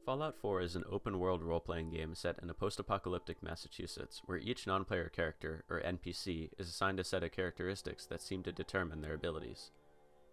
Fallout 4 is an open-world role-playing game set in a post-apocalyptic Massachusetts, where each non-player character, or NPC, is assigned a set of characteristics that seem to determine their abilities.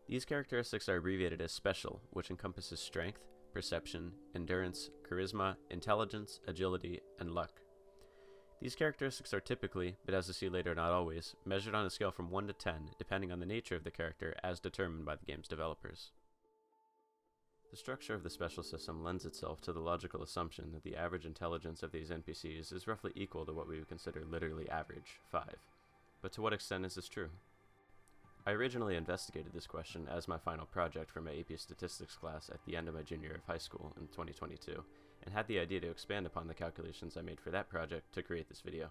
These characteristics are abbreviated as Special, which encompasses strength, perception, endurance, charisma, intelligence, agility, and luck. These characteristics are typically, but as we'll see later not always, measured on a scale from 1 to 10, depending on the nature of the character as determined by the game's developers. The structure of the special system lends itself to the logical assumption that the average intelligence of these NPCs is roughly equal to what we would consider literally average, 5. But to what extent is this true? I originally investigated this question as my final project for my AP Statistics class at the end of my junior year of high school in 2022, and had the idea to expand upon the calculations I made for that project to create this video.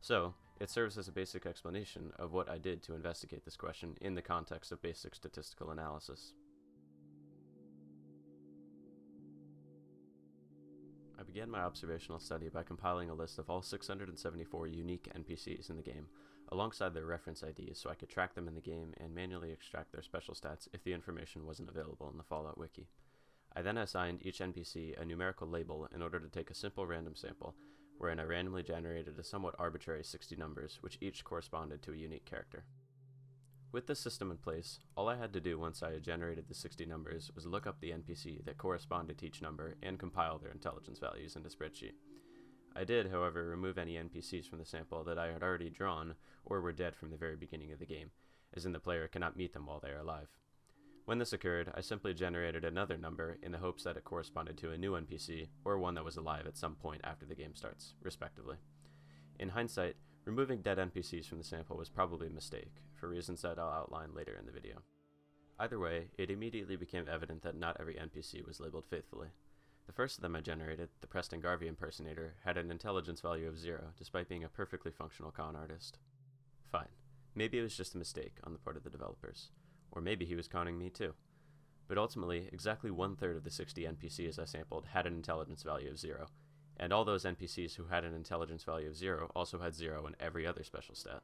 So, it serves as a basic explanation of what I did to investigate this question in the context of basic statistical analysis. I began my observational study by compiling a list of all 674 unique NPCs in the game, alongside their reference IDs so I could track them in the game and manually extract their special stats if the information wasn't available in the Fallout wiki. I then assigned each NPC a numerical label in order to take a simple random sample, wherein I randomly generated a somewhat arbitrary 60 numbers, which each corresponded to a unique character. With this system in place, all I had to do once I had generated the 60 numbers was look up the NPC that corresponded to each number and compile their intelligence values into a spreadsheet. I did, however, remove any NPCs from the sample that I had already drawn or were dead from the very beginning of the game, as in the player cannot meet them while they are alive. When this occurred, I simply generated another number in the hopes that it corresponded to a new NPC or one that was alive at some point after the game starts, respectively. In hindsight, removing dead NPCs from the sample was probably a mistake, for reasons that I'll outline later in the video. Either way, it immediately became evident that not every NPC was labeled faithfully. The first of them I generated, the Preston Garvey impersonator, had an intelligence value of 0, despite being a perfectly functional con artist. Fine. Maybe it was just a mistake on the part of the developers. Or maybe he was conning me too. But ultimately, exactly 1/3 of the 60 NPCs I sampled had an intelligence value of 0, and all those NPCs who had an intelligence value of 0 also had 0 in every other special stat.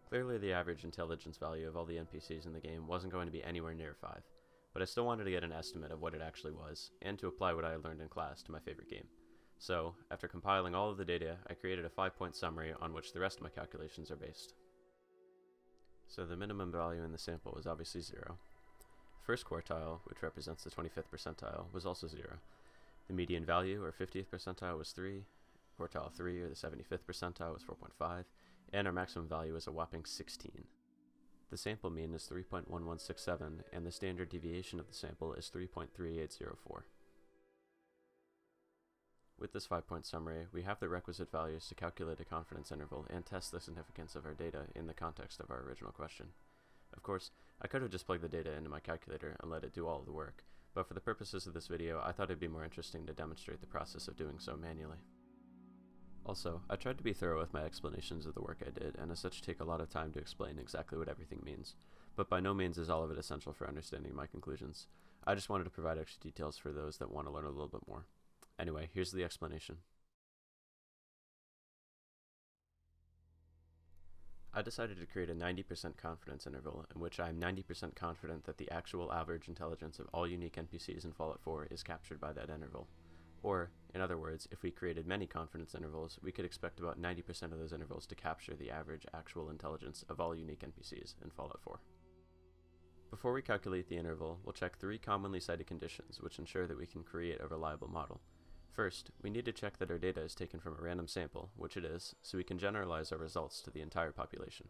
Clearly the average intelligence value of all the NPCs in the game wasn't going to be anywhere near 5, but I still wanted to get an estimate of what it actually was, and to apply what I learned in class to my favorite game. So, after compiling all of the data, I created a 5-point summary on which the rest of my calculations are based. So the minimum value in the sample was obviously 0. First quartile, which represents the 25th percentile, was also 0. The median value, or 50th percentile, was 3, quartile 3, or the 75th percentile, was 4.5, and our maximum value is a whopping 16. The sample mean is 3.1167, and the standard deviation of the sample is 3.3804. With this 5-point summary, we have the requisite values to calculate a confidence interval and test the significance of our data in the context of our original question. Of course, I could have just plugged the data into my calculator and let it do all of the work, but for the purposes of this video, I thought it'd be more interesting to demonstrate the process of doing so manually. Also, I tried to be thorough with my explanations of the work I did, and as such take a lot of time to explain exactly what everything means, but by no means is all of it essential for understanding my conclusions. I just wanted to provide extra details for those that want to learn a little bit more. Anyway, here's the explanation. I decided to create a 90% confidence interval in which I am 90% confident that the actual average intelligence of all unique NPCs in Fallout 4 is captured by that interval. Or, in other words, if we created many confidence intervals, we could expect about 90% of those intervals to capture the average actual intelligence of all unique NPCs in Fallout 4. Before we calculate the interval, we'll check 3 commonly cited conditions which ensure that we can create a reliable model. First, we need to check that our data is taken from a random sample, which it is, so we can generalize our results to the entire population.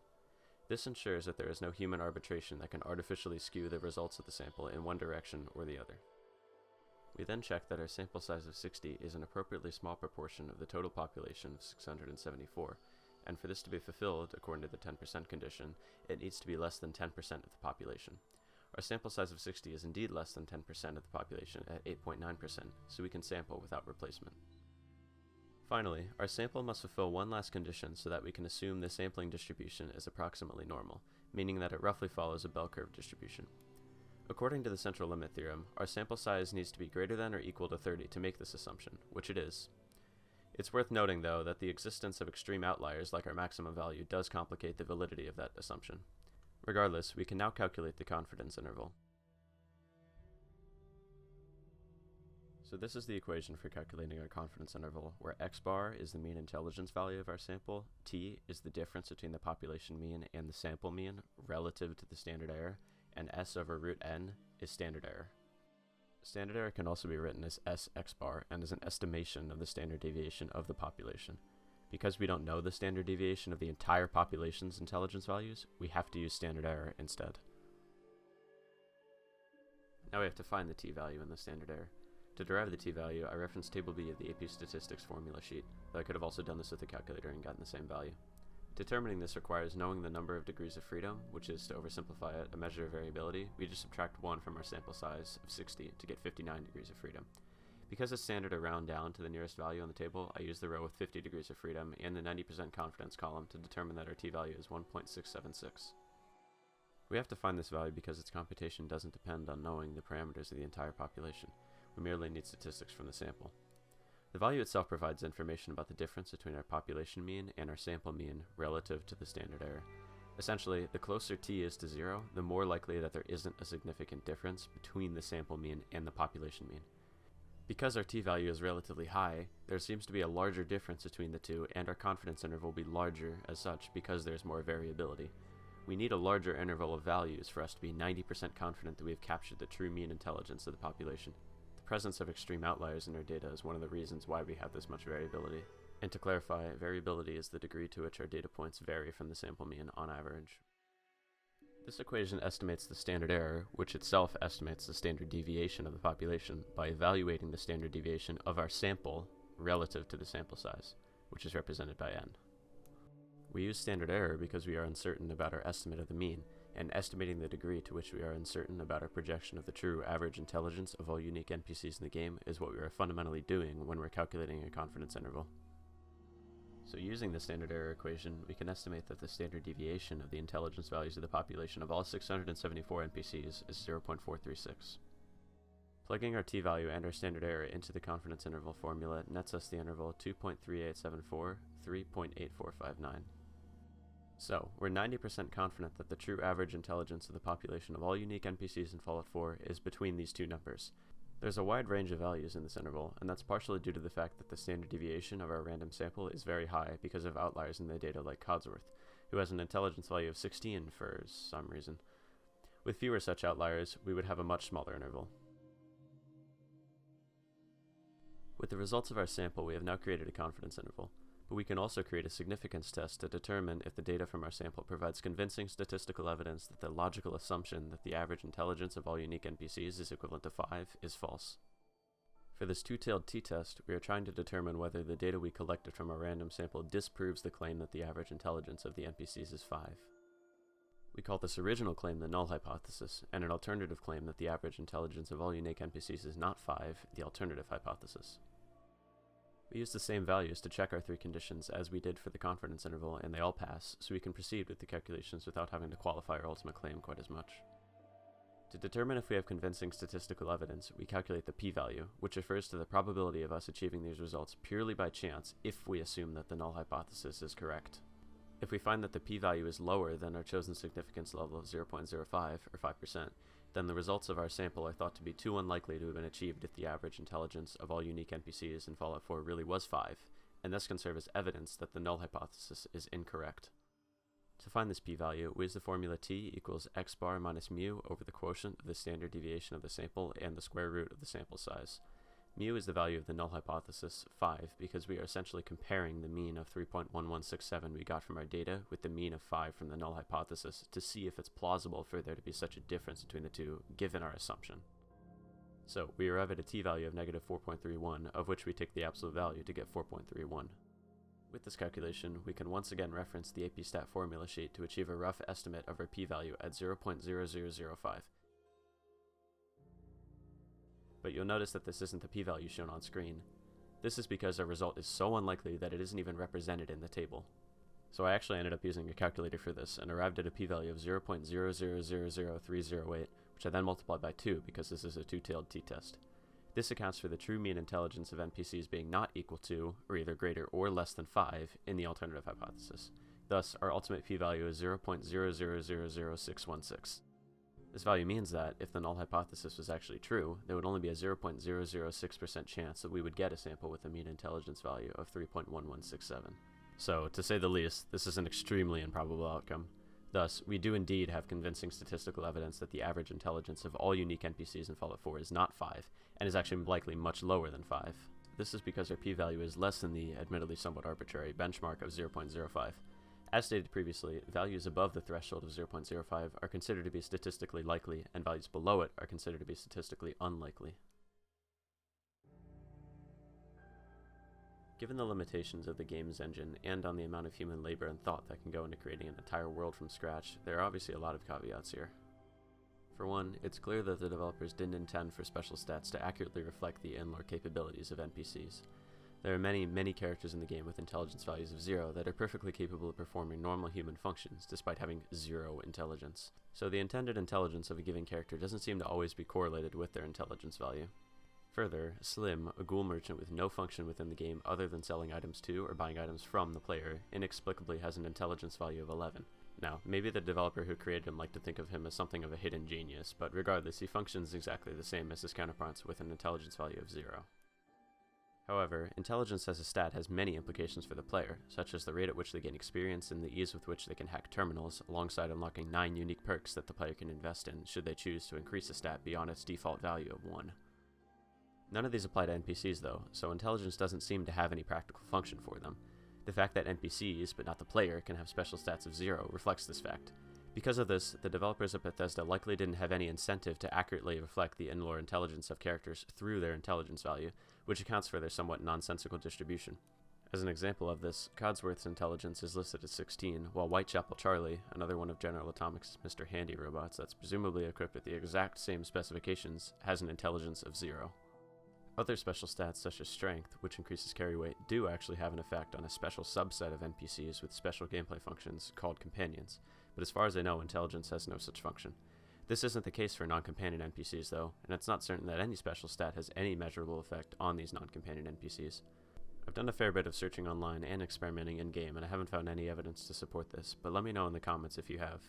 This ensures that there is no human arbitration that can artificially skew the results of the sample in one direction or the other. We then check that our sample size of 60 is an appropriately small proportion of the total population of 674, and for this to be fulfilled, according to the 10% condition, it needs to be less than 10% of the population. Our sample size of 60 is indeed less than 10% of the population at 8.9%, so we can sample without replacement. Finally, our sample must fulfill one last condition so that we can assume the sampling distribution is approximately normal, meaning that it roughly follows a bell curve distribution. According to the central limit theorem, our sample size needs to be greater than or equal to 30 to make this assumption, which it is. It's worth noting, though, that the existence of extreme outliers like our maximum value does complicate the validity of that assumption. Regardless, we can now calculate the confidence interval. So this is the equation for calculating our confidence interval, where x bar is the mean intelligence value of our sample, t is the difference between the population mean and the sample mean relative to the standard error, and s over root n is standard error. Standard error can also be written as sx bar and is an estimation of the standard deviation of the population. Because we don't know the standard deviation of the entire population's intelligence values, we have to use standard error instead. Now we have to find the t-value in the standard error. To derive the t-value, I referenced Table B of the AP Statistics formula sheet, though I could have also done this with a calculator and gotten the same value. Determining this requires knowing the number of degrees of freedom, which is, to oversimplify it, a measure of variability. We just subtract 1 from our sample size of 60 to get 59 degrees of freedom. Because it's standard to round down to the nearest value on the table, I use the row with 50 degrees of freedom and the 90% confidence column to determine that our t-value is 1.676. We have to find this value because its computation doesn't depend on knowing the parameters of the entire population. We merely need statistics from the sample. The value itself provides information about the difference between our population mean and our sample mean relative to the standard error. Essentially, the closer t is to 0, the more likely that there isn't a significant difference between the sample mean and the population mean. Because our t-value is relatively high, there seems to be a larger difference between the two, and our confidence interval will be larger as such because there's more variability. We need a larger interval of values for us to be 90% confident that we have captured the true mean intelligence of the population. The presence of extreme outliers in our data is one of the reasons why we have this much variability. And to clarify, variability is the degree to which our data points vary from the sample mean on average. This equation estimates the standard error, which itself estimates the standard deviation of the population, by evaluating the standard deviation of our sample relative to the sample size, which is represented by n. We use standard error because we are uncertain about our estimate of the mean, and estimating the degree to which we are uncertain about our projection of the true average intelligence of all unique NPCs in the game is what we are fundamentally doing when we're calculating a confidence interval. So using the standard error equation, we can estimate that the standard deviation of the intelligence values of the population of all 674 NPCs is 0.436. Plugging our t-value and our standard error into the confidence interval formula nets us the interval 2.3874, 3.8459. So, we're 90% confident that the true average intelligence of the population of all unique NPCs in Fallout 4 is between these two numbers. There's a wide range of values in this interval, and that's partially due to the fact that the standard deviation of our random sample is very high because of outliers in the data like Codsworth, who has an intelligence value of 16 for some reason. With fewer such outliers, we would have a much smaller interval. With the results of our sample, we have now created a confidence interval, but we can also create a significance test to determine if the data from our sample provides convincing statistical evidence that the logical assumption that the average intelligence of all unique NPCs is equivalent to 5 is false. For this two-tailed t-test, we are trying to determine whether the data we collected from our random sample disproves the claim that the average intelligence of the NPCs is 5. We call this original claim the null hypothesis, and an alternative claim that the average intelligence of all unique NPCs is not 5, the alternative hypothesis. We use the same values to check our three conditions as we did for the confidence interval, and they all pass, so we can proceed with the calculations without having to qualify our ultimate claim quite as much. To determine if we have convincing statistical evidence, we calculate the p-value, which refers to the probability of us achieving these results purely by chance if we assume that the null hypothesis is correct. If we find that the p-value is lower than our chosen significance level of 0.05 or 5%, then the results of our sample are thought to be too unlikely to have been achieved if the average intelligence of all unique NPCs in Fallout 4 really was 5, and this can serve as evidence that the null hypothesis is incorrect. To find this p-value, we use the formula t equals x bar minus mu over the quotient of the standard deviation of the sample and the square root of the sample size. Mu is the value of the null hypothesis, 5, because we are essentially comparing the mean of 3.1167 we got from our data with the mean of 5 from the null hypothesis to see if it's plausible for there to be such a difference between the two, given our assumption. So, we arrive at a t-value of negative 4.31, of which we take the absolute value to get 4.31. With this calculation, we can once again reference the AP Stat formula sheet to achieve a rough estimate of our p-value at 0.0005. But you'll notice that this isn't the p-value shown on screen. This is because our result is so unlikely that it isn't even represented in the table. So I actually ended up using a calculator for this and arrived at a p-value of 0.0000308, which I then multiplied by 2 because this is a two-tailed t-test. This accounts for the true mean intelligence of NPCs being not equal to, or either greater or less than 5, in the alternative hypothesis. Thus, our ultimate p-value is 0.0000616. This value means that, if the null hypothesis was actually true, there would only be a 0.006% chance that we would get a sample with a mean intelligence value of 3.1167. So, to say the least, this is an extremely improbable outcome. Thus, we do indeed have convincing statistical evidence that the average intelligence of all unique NPCs in Fallout 4 is not 5, and is actually likely much lower than 5. This is because our p-value is less than the, admittedly somewhat arbitrary, benchmark of 0.05. As stated previously, values above the threshold of 0.05 are considered to be statistically likely, and values below it are considered to be statistically unlikely. Given the limitations of the game's engine, and on the amount of human labor and thought that can go into creating an entire world from scratch, there are obviously a lot of caveats here. For one, it's clear that the developers didn't intend for special stats to accurately reflect the in-lore capabilities of NPCs. There are many characters in the game with intelligence values of 0 that are perfectly capable of performing normal human functions, despite having 0 intelligence. So the intended intelligence of a given character doesn't seem to always be correlated with their intelligence value. Further, Slim, a ghoul merchant with no function within the game other than selling items to or buying items from the player, inexplicably has an intelligence value of 11. Now, maybe the developer who created him liked to think of him as something of a hidden genius, but regardless, he functions exactly the same as his counterparts with an intelligence value of 0. However, intelligence as a stat has many implications for the player, such as the rate at which they gain experience and the ease with which they can hack terminals, alongside unlocking 9 unique perks that the player can invest in should they choose to increase a stat beyond its default value of 1. None of these apply to NPCs though, so intelligence doesn't seem to have any practical function for them. The fact that NPCs, but not the player, can have special stats of 0 reflects this fact. Because of this, the developers of Bethesda likely didn't have any incentive to accurately reflect the in-lore intelligence of characters through their intelligence value, which accounts for their somewhat nonsensical distribution. As an example of this, Codsworth's intelligence is listed as 16, while Whitechapel Charlie, another one of General Atomics' Mr. Handy robots that's presumably equipped with the exact same specifications, has an intelligence of 0. Other special stats such as strength, which increases carry weight, do actually have an effect on a special subset of NPCs with special gameplay functions called companions, but as far as I know, intelligence has no such function. This isn't the case for non-companion NPCs though, and it's not certain that any special stat has any measurable effect on these non-companion NPCs. I've done a fair bit of searching online and experimenting in-game, and I haven't found any evidence to support this, but let me know in the comments if you have.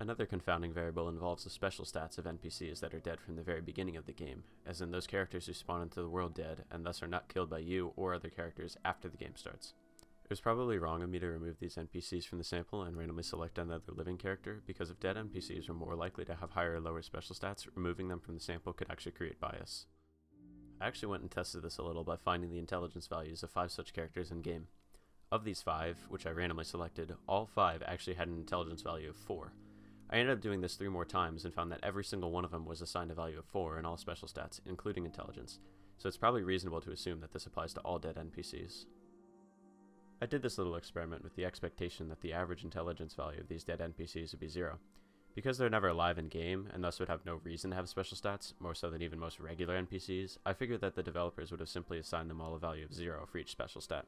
Another confounding variable involves the special stats of NPCs that are dead from the very beginning of the game, as in those characters who spawn into the world dead and thus are not killed by you or other characters after the game starts. It was probably wrong of me to remove these NPCs from the sample and randomly select another living character, because if dead NPCs were more likely to have higher or lower special stats, removing them from the sample could actually create bias. I actually went and tested this a little by finding the intelligence values of 5 such characters in-game. Of these 5, which I randomly selected, all 5 actually had an intelligence value of 4. I ended up doing this 3 more times and found that every single one of them was assigned a value of 4 in all special stats, including intelligence, so it's probably reasonable to assume that this applies to all dead NPCs. I did this little experiment with the expectation that the average intelligence value of these dead NPCs would be 0. Because they're never alive in-game, and thus would have no reason to have special stats, more so than even most regular NPCs, I figured that the developers would have simply assigned them all a value of 0 for each special stat.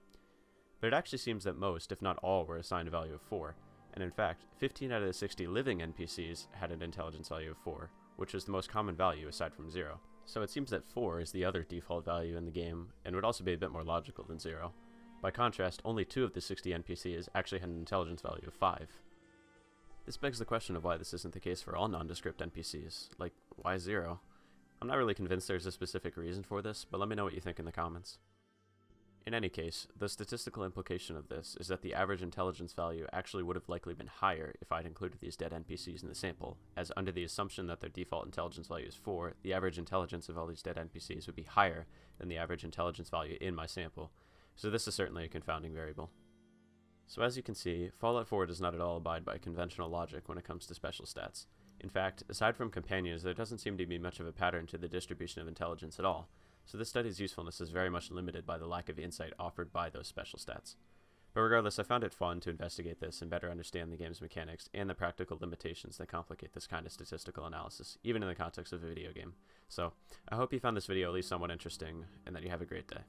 But it actually seems that most, if not all, were assigned a value of 4, and in fact, 15 out of the 60 living NPCs had an intelligence value of 4, which is the most common value aside from 0. So it seems that 4 is the other default value in the game, and would also be a bit more logical than 0. By contrast, only 2 of the 60 NPCs actually had an intelligence value of 5. This begs the question of why this isn't the case for all nondescript NPCs. Like, why 0? I'm not really convinced there's a specific reason for this, but let me know what you think in the comments. In any case, the statistical implication of this is that the average intelligence value actually would have likely been higher if I'd included these dead NPCs in the sample, as under the assumption that their default intelligence value is 4, the average intelligence of all these dead NPCs would be higher than the average intelligence value in my sample, so this is certainly a confounding variable. So as you can see, Fallout 4 does not at all abide by conventional logic when it comes to special stats. In fact, aside from companions, there doesn't seem to be much of a pattern to the distribution of intelligence at all, so this study's usefulness is very much limited by the lack of insight offered by those special stats. But regardless, I found it fun to investigate this and better understand the game's mechanics and the practical limitations that complicate this kind of statistical analysis, even in the context of a video game. So, I hope you found this video at least somewhat interesting, and that you have a great day.